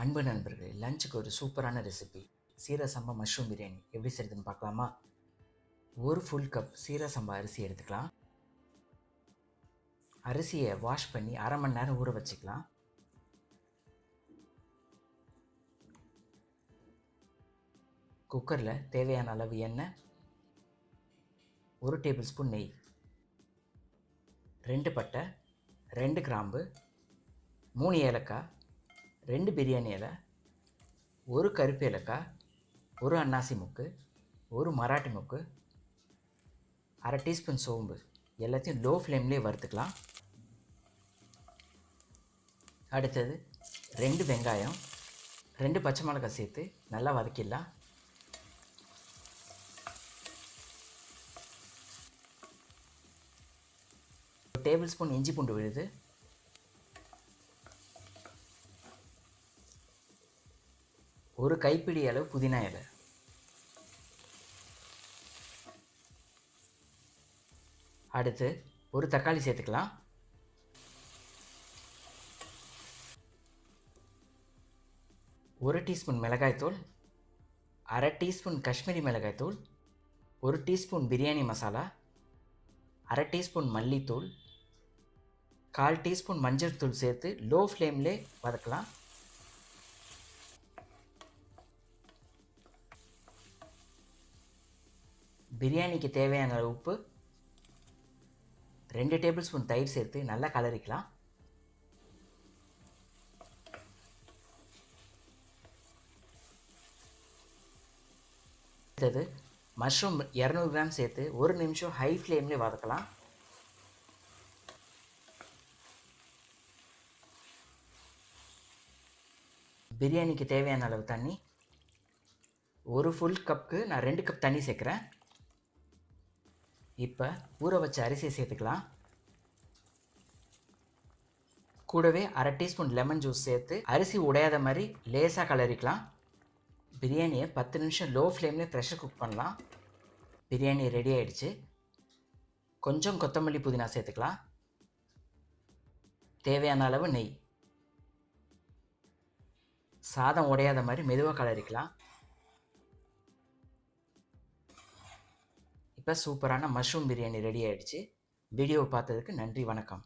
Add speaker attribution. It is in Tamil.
Speaker 1: அன்பு நண்பர்களே, லஞ்சுக்கு ஒரு சூப்பரான ரெசிபி சீரக சம்பா மஷ்ரூம் பிரியாணி எப்படி செய்யுதுன்னு பார்க்கலாமா? ஒரு ஃபுல் கப் சீரக சம்பா அரிசி எடுத்துக்கலாம். அரிசியை வாஷ் பண்ணி அரை மணி நேரம் ஊற வச்சுக்கலாம். குக்கரில் தேவையான அளவு எண்ணெய், 1 டேபிள் ஸ்பூன் நெய், 2 பட்டை, 2 கிராம்பு, 3 ஏலக்காய், 2 பிரியாணி இலை, 1 கருப்பு ஏலக்காய், 1 அன்னாசி மொக்கு, 1 மராட்டி மொக்கு, அரை டீஸ்பூன் சோம்பு எல்லாத்தையும் லோ ஃப்ளேம்லேயே வறுத்துக்கலாம். அடுத்தது 2 வெங்காயம், 2 பச்சை மிளகாய் சேர்த்து நல்லா வதக்கிடலாம். ஒரு டேபிள் ஸ்பூன் இஞ்சி பூண்டு விழுது, ஒரு கைப்பிடி அளவு புதினா இலை, அடுத்து ஒரு தக்காளி சேர்த்துக்கலாம். ஒரு டீஸ்பூன் மிளகாய்த்தூள், அரை டீஸ்பூன் காஷ்மீரி மிளகாய்த்தூள், 1 டீஸ்பூன் பிரியாணி மசாலா, அரை டீஸ்பூன் மல்லித்தூள், 1/4 டீஸ்பூன் மஞ்சள் தூள் சேர்த்து லோ ஃப்ளேம்லே வதக்கலாம். பிரியாணிக்கு தேவையான உப்பு, 2 டேபிள் ஸ்பூன் தயிர் சேர்த்து நல்லா கலரிக்கலாம். அடுத்தது மஷ்ரூம் 200 கிராம் சேர்த்து 1 நிமிஷம் ஹை ஃப்ளேம்லேயே வதக்கலாம். பிரியாணிக்கு தேவையான அளவு தண்ணி, ஒரு ஃபுல் கப்புக்கு நான் 2 கப் தண்ணி சேர்க்குறேன். இப்போ ஊற வச்ச அரிசியை சேர்த்துக்கலாம். கூடவே அரை டீஸ்பூன் லெமன் ஜூஸ் சேர்த்து அரிசி உடையாத மாதிரி லேசாக கலரிக்கலாம். பிரியாணியை 10 நிமிஷம் லோ ஃப்ளேம்லேயே ப்ரெஷர் குக் பண்ணலாம். பிரியாணி ரெடி ஆகிடுச்சு. கொஞ்சம் கொத்தமல்லி புதினா சேர்த்துக்கலாம். தேவையான அளவு நெய், சாதம் உடையாத மாதிரி மெதுவாக கலரிக்கலாம். இப்போ சூப்பரான மஷ்ரூம் பிரியாணி ரெடி ஆகிடுச்சு. வீடியோவை பார்த்ததுக்கு நன்றி, வணக்கம்.